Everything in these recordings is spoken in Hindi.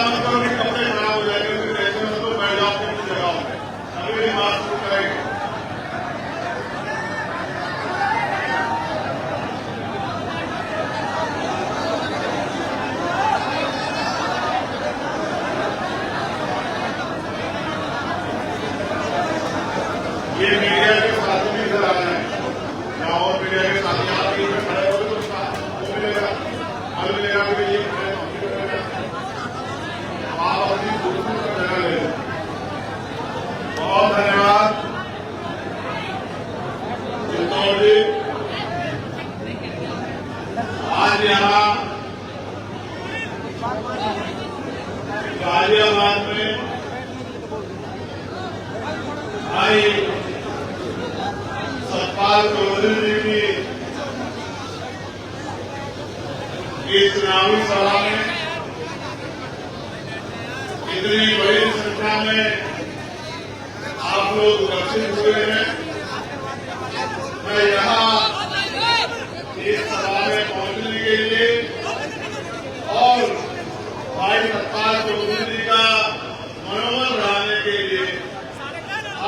मत करो कि कपड़े खराब हो जाएंगे, फिर ऐसे में तो बैठ जाओ अपनी जगह में। अभी भी बात शुरू करेंगे। ये मीडिया के साथी भी इधर आ रहे हैं, और मीडिया के साथी आप में खड़े हो तो वो मिलेगा, हल मिलेगा कि ये आप अपनी कुर्सी पर जगह ले। बहुत धन्यवाद चित्तौड़ जी। आज यहाँ गाजियाबाद में आई सतपाल चौधरी जी की चुनावी सभा में इतनी बड़ी संख्या में आप लोग उपस्थित हुए हैं। मैं यहाँ इस सभा में पहुंचने के लिए और भाई सतपाल चौधरी जी का मनोबल बढ़ाने के लिए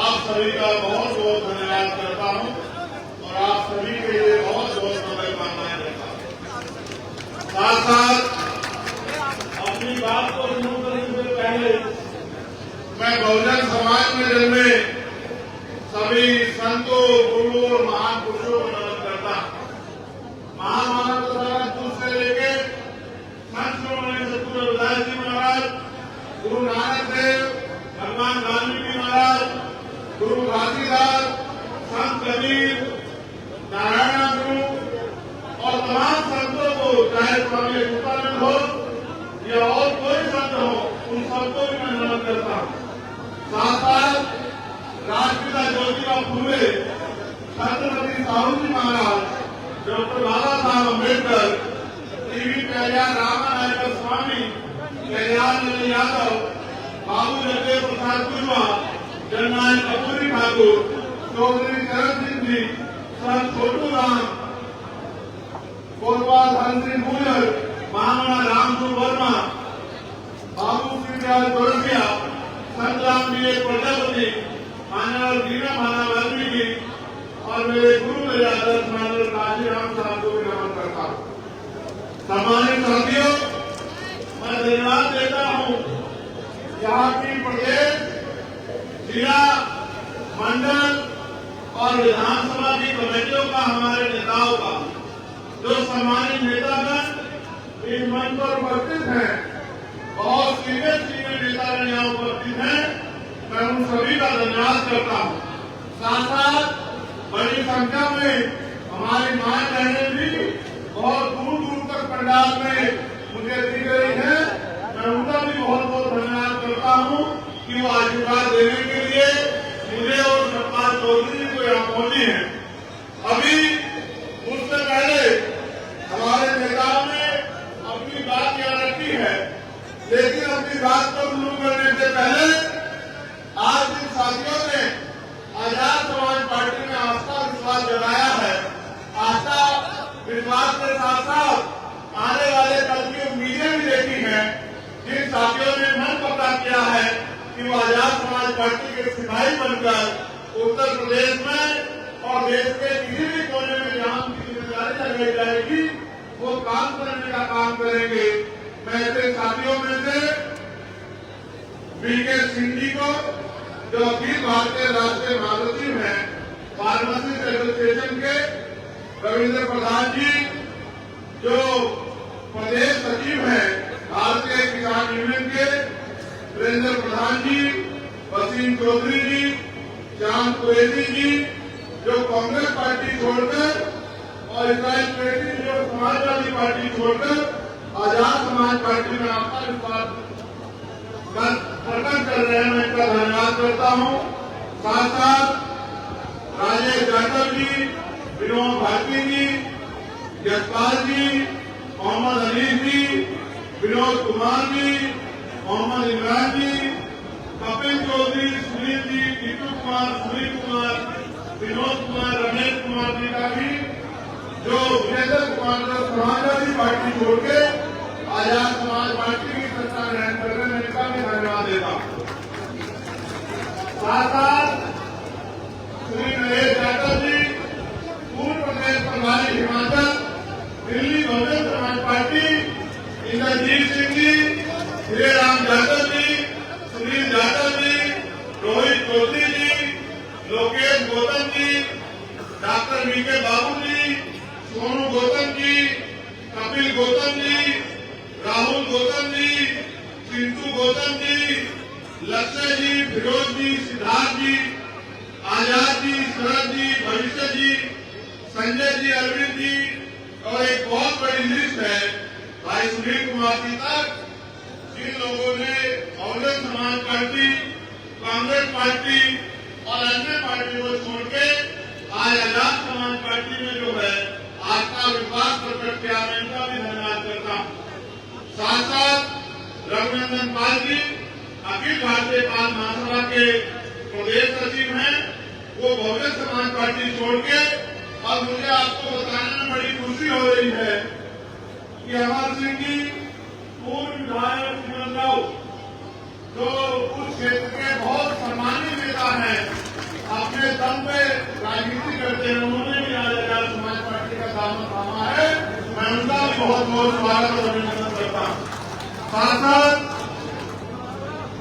आप सभी का बहुत बहुत धन्यवाद करता हूं और आप सभी के लिए बहुत बहुत शुभकामनाएं देता हूं। साथ साथ अपनी बात को शुरू करने से पहले मैं बहुजन समाज में जन्मे सभी संतों, गुरुओं और महान पुरुषों को नमन करता हूं। महामानव दूर से लेके संत सतगुरु रविदास जी महाराज, गुरु नानक देव, भगवान वाल्मीकि महाराज, गुरु घासीदास, संत कबीर, नारायण गुरु और तमाम संतों को, चाहे स्वामी रूपानंद हो या और कोई संत हो, उन सबको भी मैं नमन करता हूँ। साथ साथ राष्ट्रपिता ज्योतिबा फुले, छत्रपति साहू जी महाराज, डॉक्टर बाबा साहब अम्बेडकर, टीवी कल्याण रामानायक स्वामी, कल्याण यादव, बाबू जगदेव प्रसाद कुशवाहा, जननायक कपूरी ठाकुर, चौधरी चरण सिंह जी, संत छोटू राम, कोतवाल धन सिंह भूलर, महामना रामसूर वर्मा, बाबू सिंह चौरसिया, संत राम जी प्रजापति, मान्यवर दीना माना वाल्मीकि और मेरे गुरु मेरे आदर्श मान्यवर काशीराम साहब को भी नमन करता हूँ। सम्मानित साथियों, मैं धन्यवाद देता हूँ यहाँ की प्रदेश, जिला, मंडल और विधानसभा की कमेटियों का, हमारे नेताओं का, जो सम्मानित नेतागण इस मंच पर उपस्थित हैं, बहुत सीनियर नेतागण यहाँ उपस्थित हैं, मैं उन सभी का धन्यवाद करता हूँ। साथ साथ बड़ी संख्या में हमारी मां बहनें भी बहुत दूर दूर तक पंडाल में मुझे दी गई है, मैं उनका भी बहुत बहुत धन्यवाद करता हूँ कि वो आशीर्वाद देने के लिए मुझे और सतपाल चौधरी जी को यहाँ पहुंची है। अभी उससे पहले हमारे नेताओं ने अपनी बात यहाँ रखी है, लेकिन अपनी बात को शुरू करने से पहले आज जिन साथियों ने आजाद समाज पार्टी में आस्था विश्वास जताया है, आस्था विश्वास के साथ साथ आने वाले कल की उम्मीदें भी देखी है, जिन साथियों ने मन पक्का किया है कि वो आजाद समाज पार्टी के सिपाही बनकर उत्तर प्रदेश में और देश के किसी भी कोने में जहां उनकी जिम्मेदारी लगाई जाएगी वो काम करने का काम करेंगे। मैं ऐसे साथियों में से बीके सिंह जी को, जो अखिल भारतीय राष्ट्रीय महासचिव हैं फार्मासिस्ट एसोसिएशन के, रविंद्र प्रधान जी जो प्रदेश सचिव हैं भारतीय किसान यूनियन के, वीरेंद्र प्रधान जी, वसीम चौधरी जी, श्याम कुरेशी जी जो कांग्रेस पार्टी छोड़कर और इस्राइल पेटी जो समाजवादी पार्टी छोड़कर आजाद समाज पार्टी में आपका विश्वास प्रकट कर रहे हैं, मैं इनका धन्यवाद करता हूँ। साथ साथ राजेश यादव जी, विनोद भारती जी, यशपाल जी, मोहम्मद अलीफ जी, विनोद कुमार जी, मोहम्मद इमरान जी, कपिल चौधरी, सुनील जी, नीतू कुमार, सुनील कुमार, विनोद कुमार, रमेश कुमार जी का भी जो विजय कुमार समाजवादी पार्टी छोड़ के आजाद समाज पार्टी की सत्ता ग्रहण करने में इनका भी धन्यवाद देता हूँ। साथ श्री नरेश यादव जी, पूर्व प्रदेश प्रभारी हिमाचल, दिल्ली बहुजन समाज पार्टी, इंद्रजीत सिंह जी, श्री राम यादव जी, सुनील यादव जी, रोहित चौधरी जी, लोकेश गौतम जी, डॉक्टर वीके बाबू जी, सोनू गौतम जी, कपिल गौतम जी, राहुल गौतम जी, चिंटू गौतम जी, लक्ष्य जी, फिरोज जी, सिद्धार्थ जी, आजाद जी, शरद जी, भविष्य जी, संजय जी, अरविंद जी और एक बहुत बड़ी लिस्ट है भाई सुनील कुमार जी तक, जिन लोगों ने बहुजन समाज पार्टी, कांग्रेस पार्टी और अन्य पार्टियों को छोड़ के आज आजाद समाज पार्टी में जो है आपका विश्वास प्रकट किया, मैं इनका भी धन्यवाद करता हूँ। साथ साथ रघुनंदन पाल जी अखिल भारतीय पाल महासभा के प्रदेश सचिव हैं, वो बहुजन समाज पार्टी छोड़ के, और मुझे आपको बताने में बड़ी खुशी हो रही है कि अमर सिंह जी पूर्व विधायक श्रीमंतराव, जो उस क्षेत्र के बहुत सम्मानित नेता हैं, अपने दम पे राजनीति करते हैं, उन्होंने भी आज आजाद समाज पार्टी का दामन थामा है, मैं उनका भी बहुत बहुत स्वागत और अभिनंदन करता हूँ। साथ साथ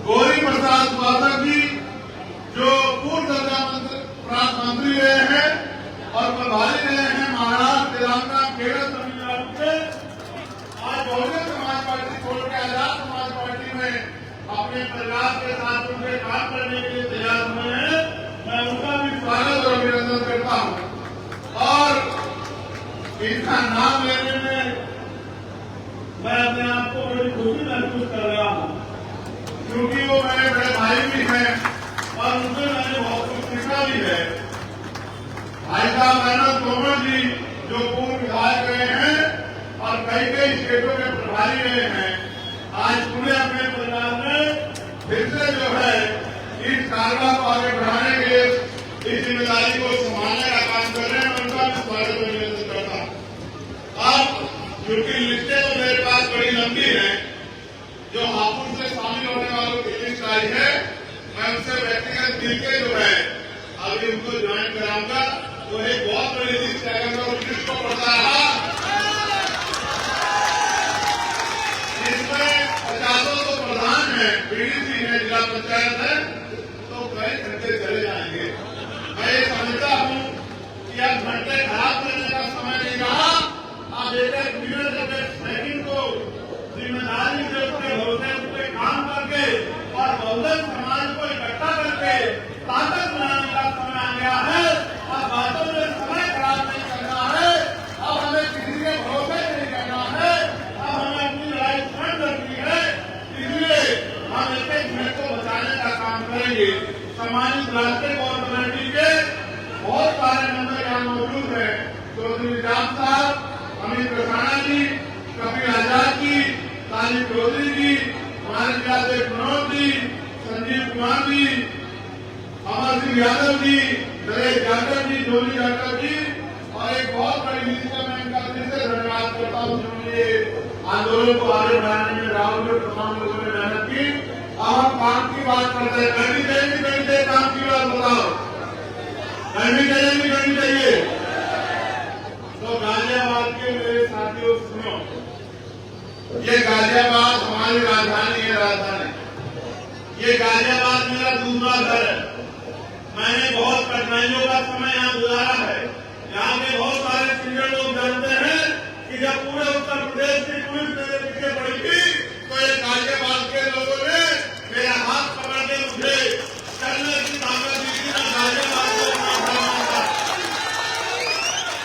गौरी प्रसाद पाठक जी, जो पूर्व दर्जा प्राप्त मंत्री रहे हैं और प्रभारी रहे हैं महाराष्ट्र, तेलंगाना, केरल, तमिलनाडु से, आज बहुजन समाज पार्टी छोड़ के आजाद समाज पार्टी में अपने परिवार के साथ उनके काम करने के लिए तैयार हुए हैं, मैं उनका भी स्वागत और अभिनंदन करता हूँ। और इनका नाम लेने में मैं अपने आप को बड़ी खुशी महसूस कर रहा हूँ, क्योंकि वो मेरे बड़े भाई भी हैं और उनसे मैंने बहुत कुछ सीखा भी है। भाई साहब मनोज तोमर जी, जो पूर्व विधायक रहे हैं और कई कई स्टेटों के प्रभारी रहे हैं, आज पूरे अपने परिवार में फिर से जो है इस कारवा को आगे बढ़ाने के लिए इस जिम्मेदारी को संभालने का काम कर रहे हैं, उनका भी स्वागत और अभिनंदन करता हूँ। अब क्योंकि लिस्टें तो मेरे पास बड़ी लंबी है, जो हापुड़ से शामिल होने वालों की लिस्ट आई है, मैं उनसे व्यक्तिगत मिलकर जो है अभी उनको ज्वाइन कराऊंगा। तो एक बहुत बड़ी लिस्ट है, अगर मैं उस लिस्ट को पढ़ता रहा, इसमें 50 तो प्रधान है, बीडीसी है, जिला पंचायत है, तो कई घंटे चले जाएंगे। मैं ये समझता हूँ कि अब घंटे खराब करने का समय नहीं रहा, आप एक मिनट सेकंड को जिम्मेदारी से उसके भरोसे उस काम करके और बहुजन समाज को इकट्ठा करके ताकत बनाने का समय आ गया है। अब बातों में समय खराब नहीं करना है, अब हमें किसी के भरोसे नहीं करना है, अब हमें अपनी लड़ाई स्वयं रखनी है, इसलिए हम एक एक मिनट को बचाने का काम करेंगे। सम्मानित राष्ट्रीय कोर कमेटी के बहुत सारे मेंबर यहाँ मौजूद है, चौधरी राम साहब, अमित रसाना जी, कपिल आजाद जी, ताली चौधरी जी, हमारे जिला से मनोज जी, संजीव कुमार जी, अमर सिंह यादव जी, नरेश यादव जी, जोली यादव जी, और एक बहुत बड़ी लिस्ट का मैं इनका फिर से धन्यवाद करता हूँ, जिन्होंने ये आंदोलन को आगे बढ़ाने में राहुल और तमाम लोगों ने मेहनत की। अब हम काम की बात करते हैं, करनी चाहिए काम की बात बताओ, करनी चाहिए। तो गाजियाबाद के मेरे साथियों सुनो, ये गाजियाबाद हमारी राजधानी है, ये गाजियाबाद मेरा दूसरा घर है। मैंने बहुत कठिनाइयों का समय यहाँ गुजारा है। यहाँ के बहुत सारे सीनियर लोग जानते हैं कि जब पूरे उत्तर प्रदेश की पुलिस मेरे पीछे पड़ी थी, तो ये गाजियाबाद के लोगों ने मेरा हाथ पकड़ के मुझे चलने की ताकत दी थी। गाजियाबाद को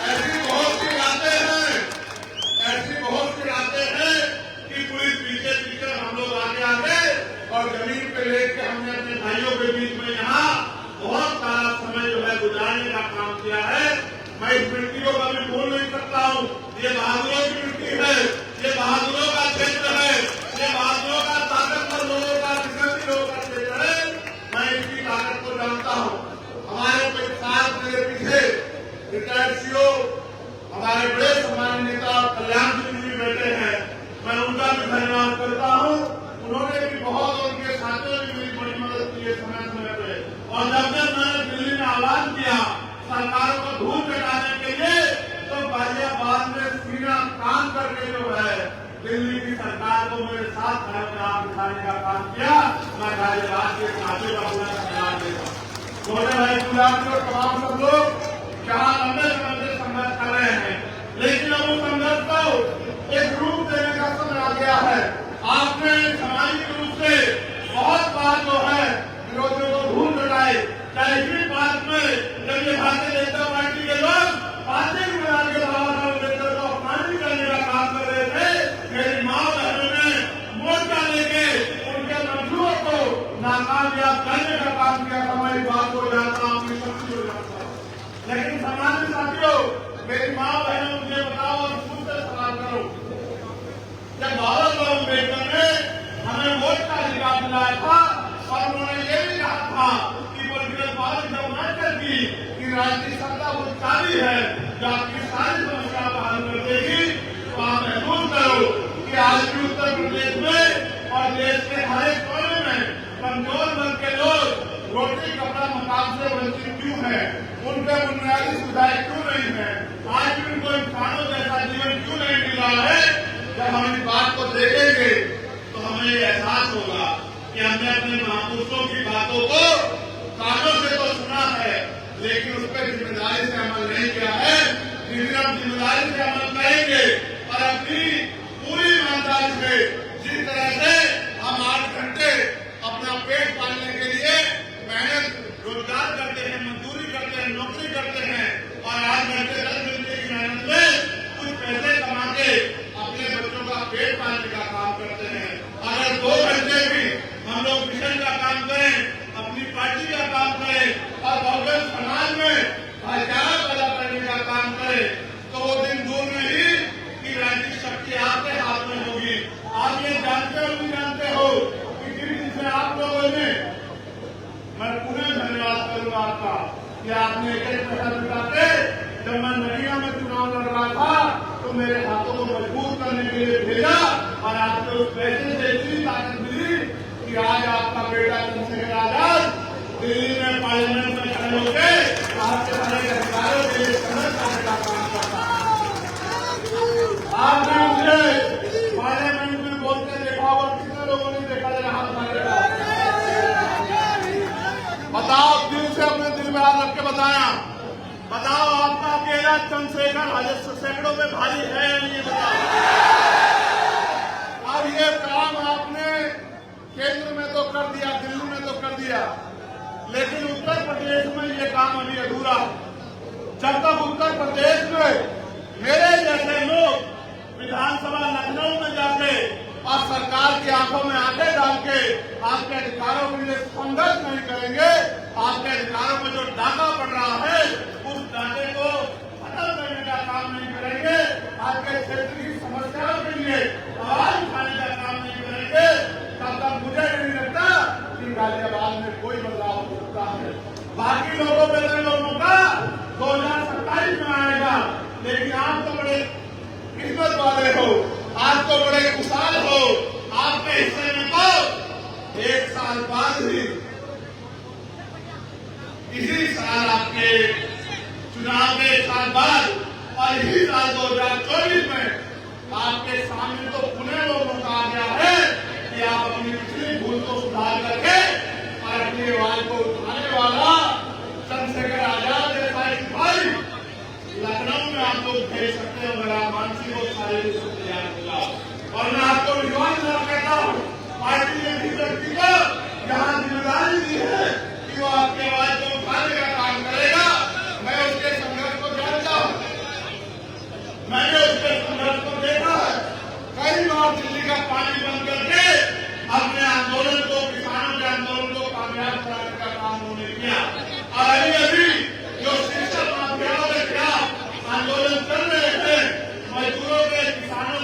ऐसी बहुत सी बातें हैं कि पुलिस पीछे पीछे, हम लोग आगे और जमीन पे लेके हमने अपने भाइयों के बीच में यहाँ बहुत सारा समय जो है गुजारने का काम किया है। मैं इस मिट्टी को कभी भूल नहीं सकता हूँ। ये बहादुरों की मिट्टी है, ये बहादुरों का क्षेत्र है, ये बहादुरों का ताकतवर लोगों का, विकसित लोगों का क्षेत्र है। मैं इसकी ताकत को जानता हूँ। हमारे साथ मेरे पीछे रिटायर्ड सीओ, हमारे बड़े सम्मानित नेता कल्याण सिंह जी बैठे हैं, मैं उनका भी दिल्ली की सरकार को मेरे साथ खड़े होकर आप दिखाने का काम किया। मैं गाजियाबाद के साथी का पूरा धन्यवाद देता हूँ। छोटे भाई गुलाब और तमाम सब लोग जहाँ लंबे समय से संघर्ष कर रहे हैं, लेकिन अब उस संघर्ष को एक रूप देने का समय आ गया है। आपने सामाजिक रूप से बहुत बार जो है विरोधियों को भूल लगाए। चाहे इसी बात में जब ये भारतीय जनता पार्टी के लोग पार्टी बना के बाबा साहब अम्बेडकर को अपमानित करने का काम कर रहे थे, मेरी माँ बहनों ने मोर्चा लेके उनके मंसूबों को नाकामयाब करने का काम किया। हमारी बात को जानता हूँ, अपनी शक्ति को जानता हूँ, लेकिन सामान्य साथियों, मेरी माँ बहनों मुझे बताओ और मुझसे सवाल करो, जब बाबा साहब अम्बेडकर ने हमें वोट का अधिकार दिलाया था और उन्होंने ये भी कहा था कि पॉलिटिकल पावर जब न करती कि राजनीतिक सत्ता वो चाबी है जो आपकी सारी समस्या को हल कर देगी, तो आप महसूस करो कि आज भी उत्तर प्रदेश में और देश के हर एक कोने में कमजोर वर्ग के लोग रोटी कपड़ा मकान से वंचित क्यों है, उनके बुनियादी सुविधाएं क्यों नहीं है, आज भी उनको इंसानों जैसा जीवन क्यों नहीं मिल रहा है। जब हम इस बात को देखेंगे तो हमें एहसास होगा कि हमने अपने महापुरुषों की बातों को कानों से तो सुना है, लेकिन उस पर जिम्मेदारी से अमल नहीं किया है। जिस दिन हम जिम्मेदारी से अमल करेंगे और अपनी पूरी ईमानदारी से, जिस तरह से हम 8 घंटे अपना पेट पालने के लिए मेहनत रोजगार करते हैं, मजदूरी करते हैं, नौकरी करते हैं और 8 घंटे 10 घंटे की मेहनत में कुछ पैसे कमा के अपने बच्चों का पेट पालने का काम करते हैं, अगर 2 घंटे भी हम लोग मिशन का काम करें, अपनी पार्टी का काम करें और बहुजन समाज में भाईचारा पैदा करने का काम करें, तो वो दिन दूर नहीं कि राजनीतिक शक्ति आपके हाथ में होगी। आप ये जानते हो नहीं जानते हो कि जिस दिन से आप लोगों ने, मैं पुनः धन्यवाद करूंगा आपका कि आपने एक पैसा जुटाते, जब मैं नदिया में चुनाव लड़ रहा था तो मेरे हाथों को मजबूत करने के लिए भेजा और आपको उस पैसे से इतनी ताकत मिली कि आज आपका बेटा चंद्रशेखर आजाद दिल्ली में पार्लियामेंट में खड़े होकर आपके सारे अधिकारों के लिए संघर्ष करने का काम करता है। आपने मुझे पार्लियामेंट में बोलते देखा और कितने लोगों ने देखा जरा हाथ मारेगा, बताओ, दिल से अपने दिल में हाथ रख के बताया, बताओ आपका अकेला चंद्रशेखर आजाद सैकड़ों में भारी है या नहीं, बताओ। अब ये काम आपने केंद्र में तो कर दिया, दिल्ली में तो कर दिया, लेकिन उत्तर प्रदेश में ये काम अभी अधूरा है। जब तक उत्तर प्रदेश में मेरे जैसे लोग विधानसभा लखनऊ में जाके और सरकार की आंखों में आंखें डाल के आपके अधिकारों के लिए संघर्ष नहीं करेंगे, आपके अधिकारों में जो डाका पड़ रहा है उस डाके को खत्म करने का काम नहीं करेंगे, आपके क्षेत्र की समस्याओं के लिए आवाज उठाने का काम नहीं करेंगे, तब तक मुझे नहीं लगता कि गाजियाबाद में कोई बदलाव हो सकता है। बाकी लोगों पे लोगों का 2027 में आएगा, लेकिन आप तो बड़े किस्मत वाले हो, आप तो बड़े खुशहाल हो, आपके हिस्से में तो 1 साल बाद ही, इसी साल आपके चुनाव के 1 साल बाद और इसी साल 2024 में आपके सामने तो पुनः वो मौका आ गया है कि आप अपनी पिछली भूल को सुधार करके और अपनी आवाज को उठाने वाला चंद्रशेखर आजाद जैसा एक भाई लखनऊ में आप लोग भेज सकते हो, मेरा मानसिक और शारीरिक तैयार होगा। और मैं आपको विश्वास कहता हूँ, पार्टी ने भी व्यक्ति को जहाँ जिम्मेदारी दी है कि वो आपकी आवाज को उठाने का काम करेगा, मैं उसके संघर्ष को जानता हूँ, मैंने उसके संघर्ष को देखा है। कई बार दिल्ली का पानी बंद करके अपने आंदोलन को, किसानों के आंदोलन को कामयाब कराने का काम उन्होंने किया। और अभी जो शिक्षक माफियाओं के खिलाफ आंदोलन कर रहे थे, मजदूरों के, किसानों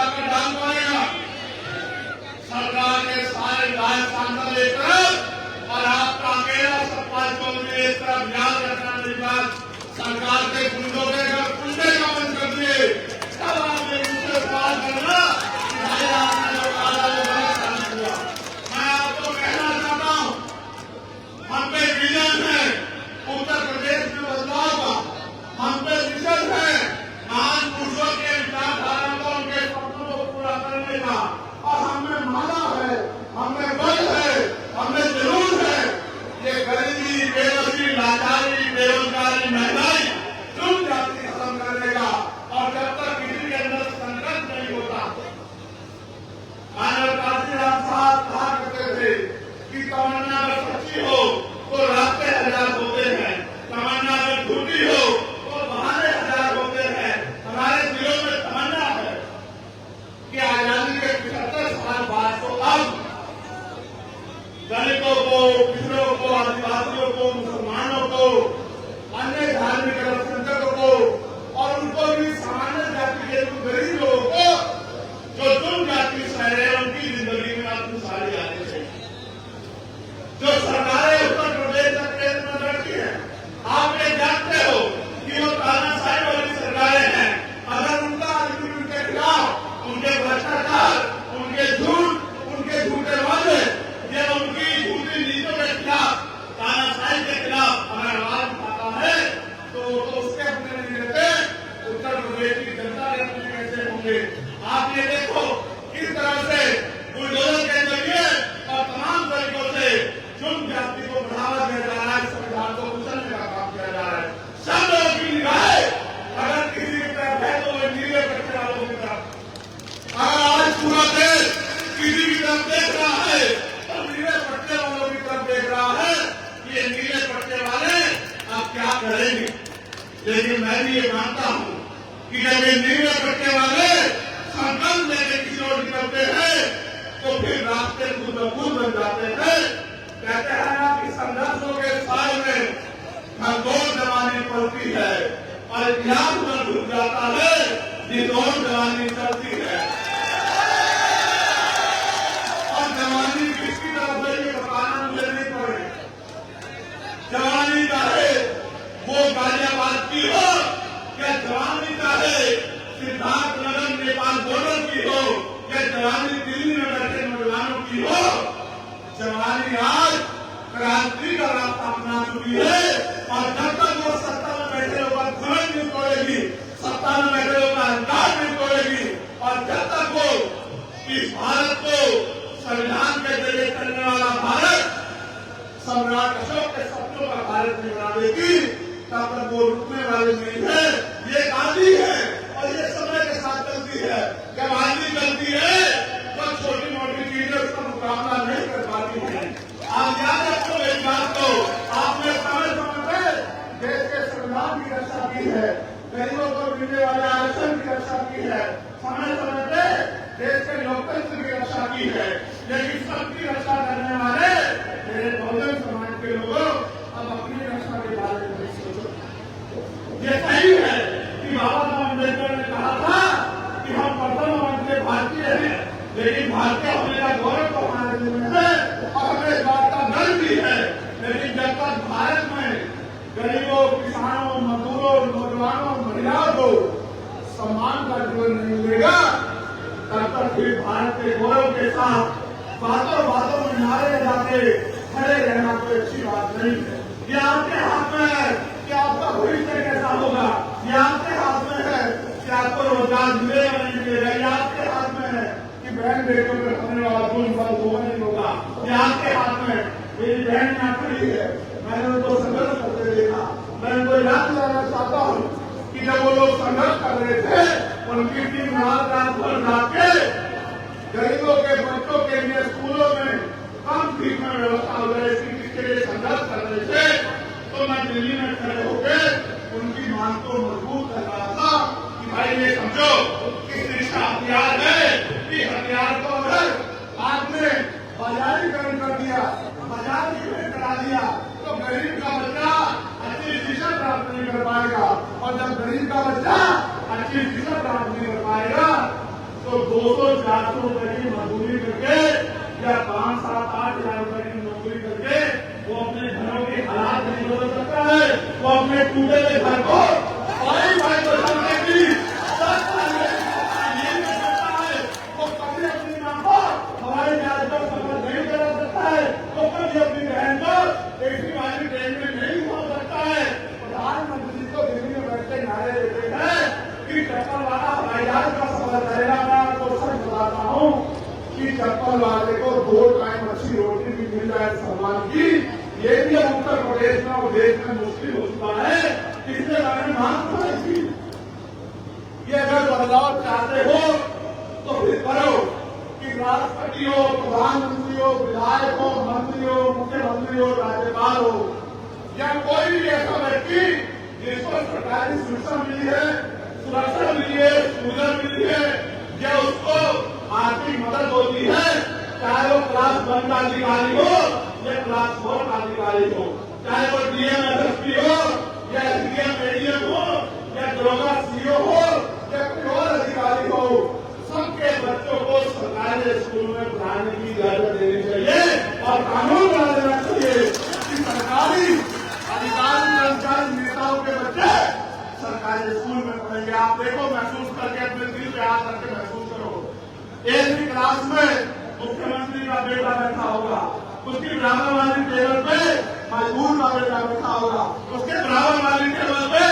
जाकर डाल पाएगा। सरकार के सारे विधायक सांसद एक तरफ और आपका अकेला सत्ता चौधरी एक तरफ। याद रखना मेरी बात, सरकार के गुंडों के घर कुंडे का बंद कर दिए, तब आप एक दूसरे सवाल करना कि भाई आपने जो कहा वो गलत साबित हुआ। मैं आपको कहना चाहता हूँ, हम पे विजन है उत्तर प्रदेश में बदलाव का, हम पे विजन है महान पुरुषों के विचारधारा को, उनके सपनों को पूरा करने का, और हमें माना है, हमें बल है, हमें जरूर है ये गरीबी, बेबसी, लाचारी, बेरोजगारी, महंगाई, जुर्म जाति खत्म करने का। और जब तक किसी के अंदर संकल्प नहीं होता, मानव काशीराम साहब कहा करते थे कि तमन्ना अगर सच्ची हो तो रास्ते हजार होते हैं, तमन्ना अगर झूठी हो तो बहाने हजार होते हैं। हमारे दिलों में तमन्ना है कि आजादी के 75 साल बाद तो अब दलितों को, पिछड़ों को, आदिवासियों को, मुसलमानों को, अन्य धार्मिक अल्पसंख्यकों को और उनको भी सामान्य जाति के गरीब लोगों को जो जुर्म जाति सह रहे हैं उनकी जिंदगी में अब खुशहाली आनी चाहिए। जो सरकारें उत्तर प्रदेश और केंद्र में लड़ती है, आप ये जानते हो कि वो तानाशाही वाली सरकारें हैं। अगर उनका उनके खिलाफ, उनके भ्रष्टाचार, उनके झूठ, उनके झूठे वादे या उनकी झूठी नीतियों के खिलाफ, तानाशाही के खिलाफ अगर आवाज उठाता है तो उसके अपने नहीं रहते, उत्तर प्रदेश की जनता के अपने कैसे होंगे। आप ये देखो किस तरह से बुलडोजर के जरिए और तमाम तरीकों से जुर्म जाति को बढ़ावा दिया जा रहा है, संविधान को कुचलने का काम किया जा रहा है। सब लोगों की निगाहें अगर किसी की तरफ है तो वो नीले पट्टे वालों की तरफ। अगर आज पूरा देश किसी की तरफ देख रहा है तो नीले पट्टे वालों की तरफ देख रहा है, ये नीले पट्टे वाले अब क्या करेंगे। लेकिन मैं भी ये मानता हूँ कि जब ये नीले पट्टे वाले संकल्प लेके किसी और निकलते हैं तो फिर रास्ते खुद बन जाते हैं। कहते हैं ना कि संघर्षों के साल में खरगोश जवानी पड़ती है और इतिहास में डूब जाता है जिसोर जवानी चलती है। और जवानी किसकी तरफ है ये बताना मुझे नहीं पड़े। जवानी चाहे वो गाजियाबाद की हो या जवानी चाहे सिद्धार्थनगर नेपाल बॉर्डर की हो या जवानी दिल्ली में बैठे नौजवानों की हो, जवानी आज क्रांति का रास्ता अपना चुकी है। और जब तक वो सत्ता में बैठे लोगों का घमंड नहीं तोड़ेगी, सत्ता में बैठे लोगों का अहंकार नहीं तोड़ेगी, और जब तक वो इस भारत को संविधान के जरिए चलने वाला भारत, सम्राट अशोक के सपनों का भारत नहीं बना देगी, तब तक वो रुकने वाले नहीं है। ये गांधी है और ये समय के साथ चलती है। जब आंधी चलती है तो छोटी मोटी चीजें उसका मुकाबला नहीं कर पाती है। आप याद रखो इस बात को, आपने समय समय पे देश के संविधान की रक्षा की है, गरीबों को मिलने वाले आरक्षण की रक्षा की है, समय समय पे देश के लोकतंत्र की रक्षा की है। लेकिन सबकी रक्षा करने वाले मेरे बहुजन समाज के लोगों अब अपनी रक्षा के बारे में नहीं सोचो। ये सही है कि बाबा साहब अम्बेडकर ने कहा था कि हम प्रथम वर्ग के भारतीय हैं, लेकिन भारतीय होने का गौरव तो हमारे दिल में है और हमें इस बात का गर्व भी है। लेकिन जब तक भारत में गरीबों, किसानों, मजदूरों, नौजवानों, महिलाओं को सम्मान का जीवन नहीं मिलेगा, तब तक फिर भारत के गौरव के साथ बातों बातों में नारे लगाते खड़े रहना कोई अच्छी बात नहीं है। ये आपके हाथ में है कि आपका भविष्य कैसा होगा, ये आपके हाथ में है कि आपको रोजगार मिलेगा नहीं मिलेगा, ये आपके हाथ में है कि बहन बेटियों पर होने वाला जुल्म बंद होगा नहीं होगा, ये आपके हाथ में। मेरी बहन यहाँ खड़ी है, मैंने उनको संघर्ष करते देखा। मैं उनको याद दिलाना चाहता हूँ कि जब वो लोग संघर्ष कर रहे थे, उनकी टीम रात भर जाग के गरीबों के बच्चों के लिए स्कूलों में कम फीस में व्यवस्था हो रही थी, इसके लिए संघर्ष कर रहे थे। तो मैं दिल्ली में खड़े होकर उनकी मांग को मजबूत कर रहा था कि भाई ये समझो कि शिक्षा हथियार है, कि हथियार को अगर आपने बाजारीकरण कर दिया, बाजारीकरण करा दिया, तो गरीब का बच्चा अच्छी शिक्षा प्राप्त नहीं कर पाएगा। और जब गरीब का बच्चा अच्छी शिक्षा प्राप्त नहीं कर पाएगा तो 200-400 रुपए की मजदूरी करके या 5-7-8 हजार रुपए की नौकरी करके वो अपने घरों के हालात नहीं बदल सकता है। वो अपने टूटे हुए घर को और भाई बदलने की ये नहीं सकता है। वो कभी अपनी मां को हवाई जहाज पर सफर नहीं करा सकता है। वो कभी अपनी बहन को एसी वाली ट्रेन में नहीं घुमा सकता है। प्रधानमंत्री को दिल्ली में बैठे नारे देते हैं कि चप्पल वाला हवाई जहाज का सफर करेगा। मैं आपको सच बताता हूँ कि चप्पल वाले को 2 टाइम अच्छी रोटी भी मिल जाए सम्मान की, ये भी अब उत्तर प्रदेश में और देश में मुश्किल हो चुका है। इसके बारे में मांग करेगी। ये अगर बदलाव चाहते हो तो फिर करो कि राष्ट्रपति हो, प्रधानमंत्री हो, विधायक हो, मंत्री हो, मुख्यमंत्री हो, राज्यपाल हो या कोई भी ऐसा व्यक्ति जिसको सरकारी सुरक्षा मिली है, सुरक्षा मिली है, सुविधा मिली है या उसको आर्थिक मदद होती है, चाहे वो क्लास 1 का अधिकारी हो या क्लास 4 का अधिकारी हो, चाहे वो डीएम एसएसपी हो या एसडीएम एडीएम हो या दरोगा सीओ हो या कोई और अधिकारी हो, सबके बच्चों को सरकारी स्कूल में पढ़ाने की इजाजत देनी चाहिए और कानून बना देना चाहिए कि सरकारी अधिकारी कर्मचारी नेताओं के बच्चे सरकारी स्कूल में पढ़ेंगे। आप देखो, महसूस करके अपने दिल पे हाथ रख के महसूस करो। एक भी क्लास में मुख्यमंत्री का बेटा बैठा होगा, उसकी बराबर वाली टेबल पे मजदूर का बेटा बैठा होगा, उसके बराबर वाली टेबल पे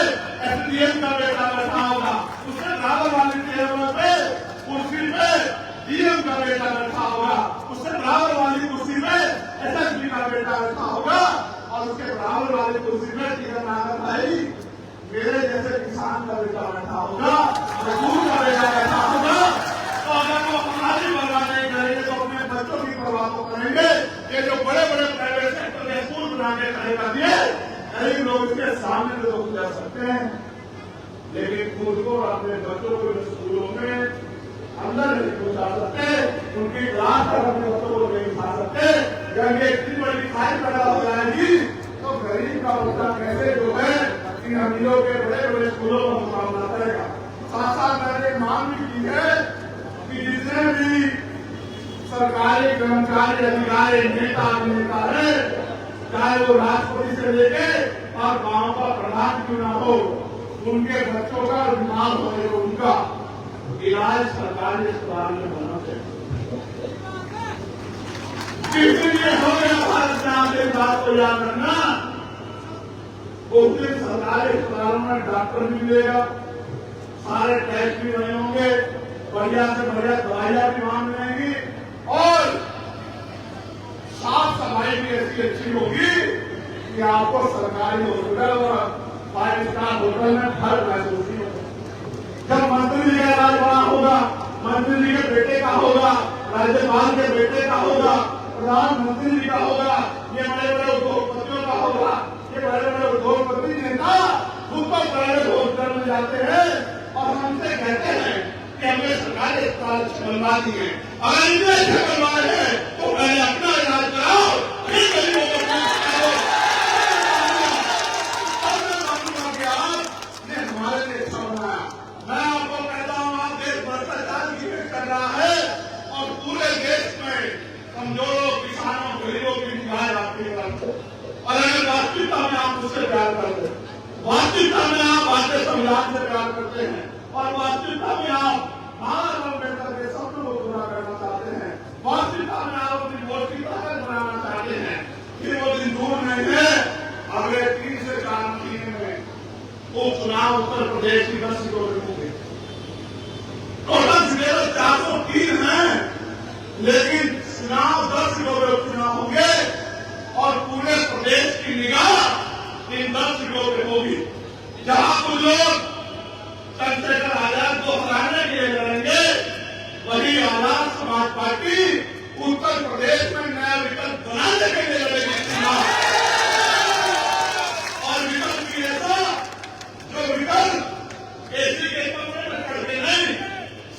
एसडीएम का बेटा बैठा होगा, उसके बराबर वाली टेबल पे कुर्सी पे डीएम का बेटा बैठा होगा, उसके बराबर वाली कुर्सी पे एसएसपी का बेटा बैठा होगा और उसके बराबर वाली कुर्सी पे टीचर नागर भाई मेरे जैसे किसान का बेटा बैठा होगा, मजदूर का बेटा बैठा होगा। तो अगर वो हमारी परवाह नहीं करेंगे तो अपने बच्चों की परवाह तो करेंगे। ये जो बड़े बड़े प्राइवेट सेक्टर में स्कूल बनाने का दिए, गरीब लोग इसके सामने तो गुजर सकते हैं, लेकिन खुद को अपने बच्चों को स्कूलों में अंदर नहीं पहुंचा सकते, उनकी क्लास तक अपने बच्चों को नहीं उठा सकते। जब ये इतनी बड़ी खाई पैदा हो जाएगी तो गरीब का बच्चा कैसे जो है इन अमीरों के बड़े बड़े स्कूलों का मुकाबला करेगा। साथ साथ मैंने मांग भी की है कि जितने भी सरकारी कर्मचारी अधिकारी नेता अभिनेता है, चाहे वो राष्ट्रपति से लेके और गांव का प्रधान क्यों ना हो, उनके बच्चों का बीमार होने को उनका इलाज सरकारी अस्पताल में होना चाहिए। इसलिए हो गया भारत में आप एक बात को याद रखना, उस दिन सरकारी अस्पतालों में डॉक्टर भी मिलेगा, सारे टेस्ट भी बने होंगे, बढ़िया से बढ़िया दवाइयां भी वहां मिलेंगी और साफ सफाई भी ऐसी अच्छी होगी कि आपको सरकारी हॉस्पिटल और 5 स्टार होटल में फर्क महसूस नहीं होगा। जब मंत्री जी का इलाज बड़ा होगा, मंत्री जी के बेटे का होगा, राज्यपाल के बेटे का होगा, प्रधानमंत्री जी का होगा, ये बड़े बड़े उद्योगपतियों का होगा, ये बड़े बड़े उद्योगपति नेता ऊपर प्राइवेट हॉस्पिटल में जाते हैं और हमसे कहते हैं कि हमें सरकारी अस्पताल बनवा दिए। अगर इतने अच्छे बनवाए हैं तो पहले अपना इलाज कराओ, फिर गरीबों को कराओ। आपने हमारे लिए अच्छा बनाया। मैं आपको कहता हूँ, आप देश भ्रष्टाचार की भी कर रहा है और पूरे देश में कमजोरों, किसानों, गरीबों की निगाह आपकी तरफ। और अगर वास्तविकता में आप उससे प्यार करते हैं, वास्तविकता में आप बातें संविधान से प्यार करते हैं और वास्तविकता में आप भारत अम्बेडकर के सपनों को पूरा करना चाहते हैं, वास्तविकता में आप अपनी वोट की ताकत बनाना चाहते हैं, फिर वो दिन दूर नहीं है। अगले 3 से 4 महीने में वो चुनाव उत्तर प्रदेश की 10 सीटों में होंगे। टोटल सीटें 403 हैं, लेकिन चुनाव 10 सीटों में उपचुनाव होंगे और पूरे प्रदेश की निगाह इन 10 सीटों पे होगी। जहां कुछ लोग चंद्रशेखर आजाद को हराने के लिए लड़ेंगे, वही आजाद समाज पार्टी उत्तर प्रदेश में नया विकल्प बनाने के लिए लड़ेगी चुनाव। और विकल्प की ऐसा जो विकल्प एसी के कमरे में करके नहीं,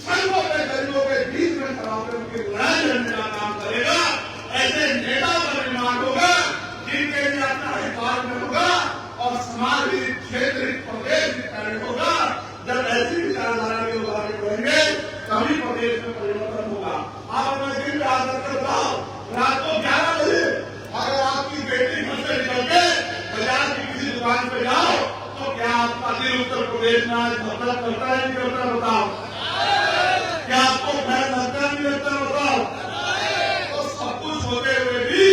सड़कों पे गरीबों के बीच में खड़े उनकी लड़ाई लड़ने का काम करेगा। ऐसे नेता का निर्माण होगा जिनके लिए अपना अधिकार में होगा और समाज भी क्षेत्र प्रदेश भी होगा। जब ऐसी विचारधारा के लोग आगे बढ़ेंगे तभी प्रदेश में परिवर्तन होगा। आप मैं दिन में आदत करता हूँ, रात को 11 बजे अगर आपकी बेटी घर से निकल के बाजार की किसी दुकान पे जाओ तो क्या आपका दिल उत्तर प्रदेश में आज मतलब करता है नहीं करता बताओ? क्या आपको भय लगता नहीं लगता बताओ? तो सब कुछ होते हुए भी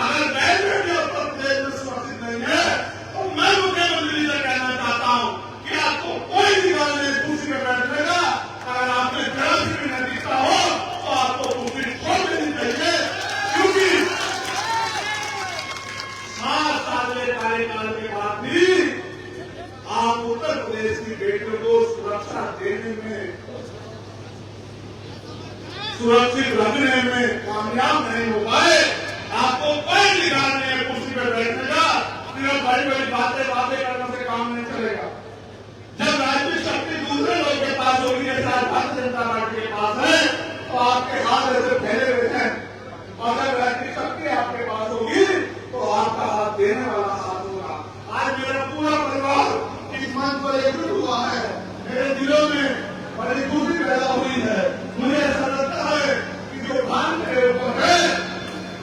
अगर बैलेट उत्तर प्रदेश में सुरक्षित नहीं है तो मैं मुख्यमंत्री से कहना चाहता हूँ कि आपको कोई अधिकार नहीं कुर्सी में बैठने का। अगर आपने जरा से भी नहीं दिखता हो तो आपको कुर्सी छोड़ देनी चाहिए, क्योंकि 7 साल के कार्यकाल के बाद भी आप उत्तर प्रदेश की बेटियों को सुरक्षा देने में, सुरक्षित रखने में कामयाब नहीं हो पाए। आपको कोई अधिकार नहीं है कुर्सी पर बैठने का। सिर्फ बड़ी बड़ी बातें करने से काम नहीं चलेगा। जब राजनीतिक शक्ति दूसरे लोग के पास होगी, जैसा भारतीय जनता पार्टी के पास है, तो आपके हाथ ऐसे फैले हुए हैं। अगर राजनीतिक शक्ति आपके पास होगी तो आपका हाथ देने वाला हाथ होगा। आज मेरा पूरा परिवार इस मंच पर एकजुट हुआ है। मेरे दिलों में बड़ी खुशी पैदा हुई है। मुझे ऐसा लगता है कि जो भार मेरे ऊपर है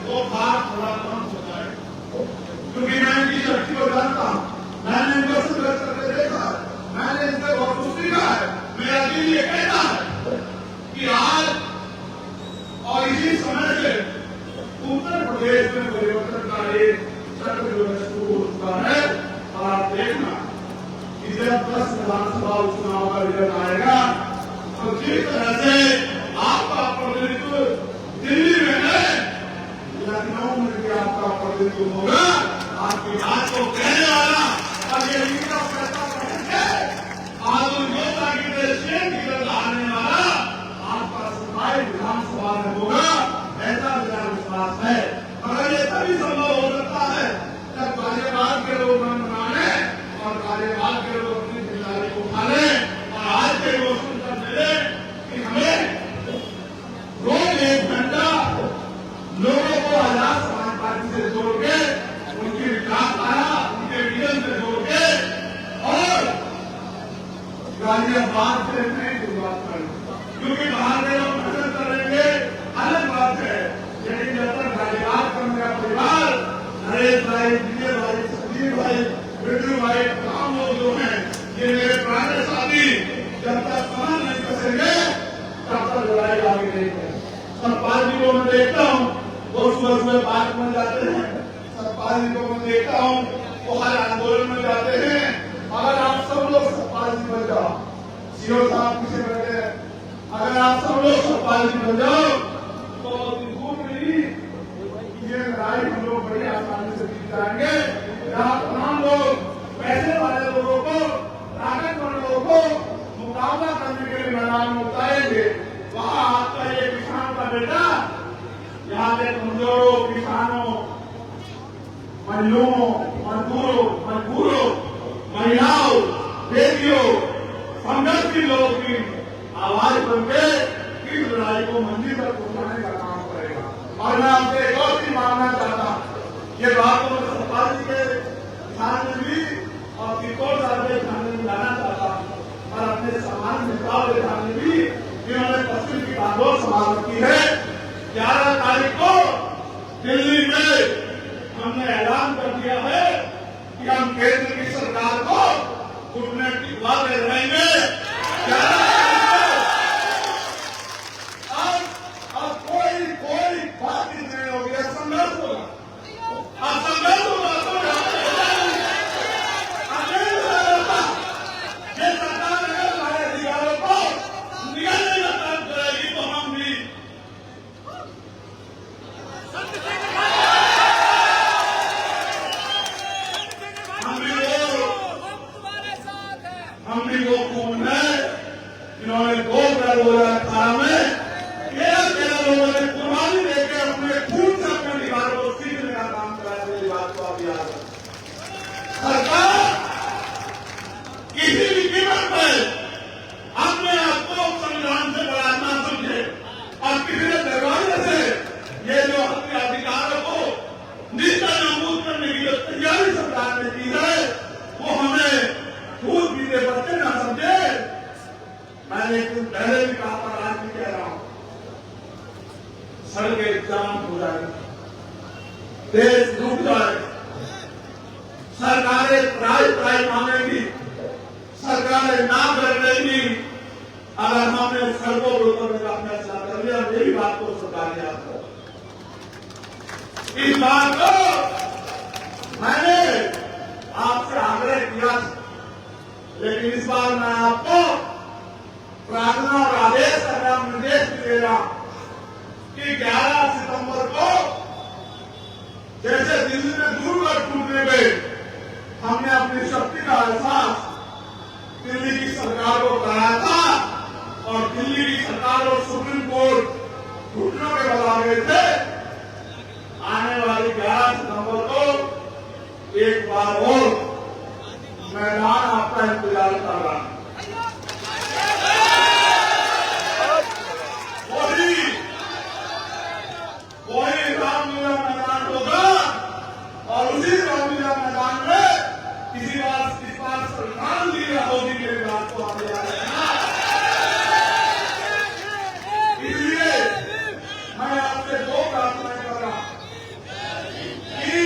वो भार थोड़ा कम होता है, क्योंकि मैं इनकी शक्ति को जानता हूँ। मैंने इनको संघर्ष करके देखा है, मैंने इनसे बहुत कुछ सीखा है। मेरा दिल ये कहता है कि आज और इसी समय से उत्तर प्रदेश में परिवर्तन का एक चक्र जो है शुरू हो चुका है। और आप देखना कि जब 10 विधानसभा उपचुनाव का रिजल्ट आएगा तो जिस तरह से आपका प्रतिनिधित्व दिल्ली में है, लखनऊ में भी आपका प्रतिनिधित्व होगा। आपकी बात को कहने वाला और ये इनका फैसला करेंगे आधुनिक योजना की दृष्टि की आने वाला आपका सफाई विधानसभा में होगा, ऐसा मेरा विश्वास है। मगर ये तभी संभव हो सकता है जब कार्यकाल के लोग मन बनाने और कार्यकाल के लोग अपनी जिम्मेदारी को उठाने और आज के लोग सुनकर मिले कि हमें रोज 1 घंटा लोगों को आजाद समाज पार्टी से जोड़ के उनकी विचारधारा, उनके विजन से जोड़ के और गाजियाबाद से नहीं शुरुआत करें, क्योंकि बाहर के लोग मेहनत करेंगे अलग बात है, लेकिन जब तक गाजियाबाद का मेरा परिवार नरेश भाई, विजय भाई, संजीव भाई, बिट्टू भाई, तमाम लोग जो हैं ये मेरे पुराने साथी, जब तक कमर नहीं कसेंगे तब तक लड़ाई आगे नहीं है। सरपाल जी को मैं देखता हूँ वो सुबह पार्क में जाते हैं, सरपाल जी को मैं देखता हूँ वो हर आंदोलन में जाते हैं। अगर आप सब लोग सरपाल जी बन जाओ, सीओ साहब पीछे बैठे हैं, अगर आप सब लोग सरपाल जी बन जाओ तो दूर नहीं ये लड़ाई हम लोग बड़ी आसानी से जीत जाएंगे। यहाँ तमाम लोग पैसे वाले लोगों को, ताकतवर लोगों को मुकाबला करने के लिए मैदान में उतारेंगे। वहाँ आपका ये किसान का बेटा यहाँ के कमजोरों, किसानों, महिलाओं, मजदूरों, महिलाओं, बेटियों, संघर्ष की लोगों की आवाज बनके इस लड़ाई को मंजिल तक पहुंचाने का काम करेगा। और मैं आपसे एक और चीज मांगना चाहता हूँ, ये बात को मैं सरपाल जी के ध्यान में भी और किशोर साहब के ध्यान में लाना चाहता हूँ और अपने सामान्य नेताओं के ध्यान में भी, जिन्होंने पश्चिम की बागडोर संभाल की है। 11 तारीख को दिल्ली में हमने ऐलान कर दिया है कि हम केंद्र की सरकार को घुटने टिकवाते रहेंगे। अब कोई बात नहीं होगी, संघर्ष होगा, अब संघर्ष होगा। ये सरकार अगर हमारे अधिकारों को निगलने का काम करेगी तो हम भी वो कौन है जिन्होंने 2018 में 13 लोगों ने कुर्बानी देकर अपने खून से अपने अधिकारों को सीखने का काम कराया। मेरी बात को आप याद रखें। सरकार किसी भी कीमत पर अपने आप को संविधान से बड़ा ना समझे और किसी ने दरवाजे से ये जो अपने अधिकारों को निष्ठा नाबूद करने की जो तैयारी सरकार ने की है वो हमें दूध पीते बच्चे ना समझे। मैंने कुछ पहले भी कहा था, आज भी कह रहा हूं, सड़कें जाम हो जाए, देश डूब जाए, सरकारें प्राइज मांगेंगी, सरकारें ना कर देंगी अगर हमने सड़कों पर उतरने का फैसला कर लिया। मेरी बात को सरकार याद करो। इस बात को मैंने आपसे आग्रह किया, लेकिन इस बार मैं आपको प्रार्थना और आदेश करना, निर्देश भी दे रहा कि 11 सितंबर को जैसे दिल्ली में दूर टूटने में हमने अपनी शक्ति का एहसास दिल्ली की सरकार को कराया था और दिल्ली की सरकार और सुप्रीम कोर्ट घुटनों के बल आ गए थे, आने वाली 11 सितंबर को एक बार और मैदान आपका इंतजार कर रहा है। वही रामलीला मैदान होगा और उसी रामलीला मैदान में इस बार श्रद्धांजलि होगी। मेरी बात को आगे आ रहे इसलिए मैं आपसे दो प्रार्थनाएं कर रहा हूं कि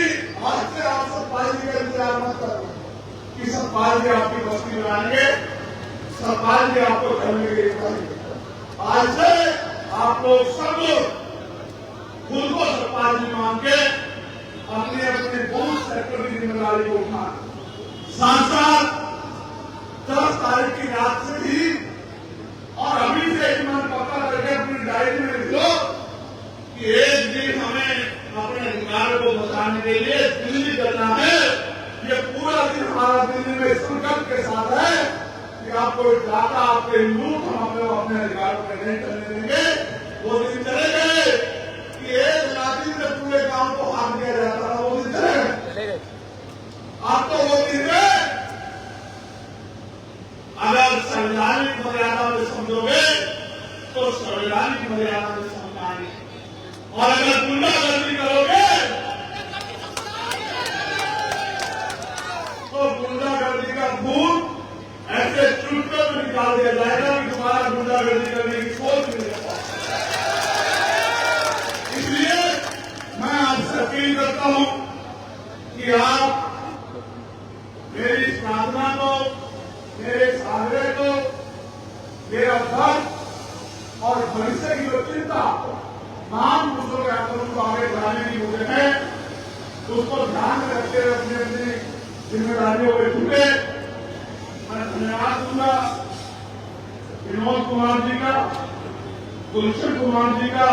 आज से आप सतपाल जी का इंतजार मत करो कि सतपाल जी आपकी बस्ती में आएंगे, सतपाल जी आपको घर में करेंगे। आज से आप लोग सब लोग खुद को सतपाल जी मान के अपने अपने बूथ सेक्टर की जिम्मेदारी को उठाएं। साथ साथ 10 तारीख की रात से ही और अभी से एक मन पक्का करके अपनी डायरी में लिख लो कि एक दिन हमें अपने अधिकारों को बचाने के लिए दिल्ली जाना है। ये पूरा दिन हमारा दिल्ली में संकल्प के साथ है कि आपको डाटा, आपके लूट हम अपने अधिकारों पर नहीं करने देंगे। वो दिन चले गए कि एक लाठी से पूरे गांव को हाथ दिया जाता था, वो दिन चले गए। आपको वो दिन अगर संवैधानिक मर्यादा में समझोगे तो संवैधानिक मर्यादा में समझाएंगे, और अगर गुंडागर्दी करोगे तो गुंडागर्दी का भूत ऐसे चुटकियों में निकाल दिया जाएगा कि तुम्हारा गुंडागर्दी करने की सोच नहीं रहता। इसलिए मैं आपसे अपील करता हूं कि आप मेरी इस प्रार्थना को, मेरे इस आग्रह को, मेरा दर्द और भविष्य की जो चिंता महान पुरुषों के आंदोलन को आगे बढ़ाने की मुझे है, उसको ध्यान में रखते हुए अपनी अपनी जिम्मेदारियों पर जुटे। मैं धन्यवाद दूंगा विनोद कुमार जी का, गुलशन कुमार जी का,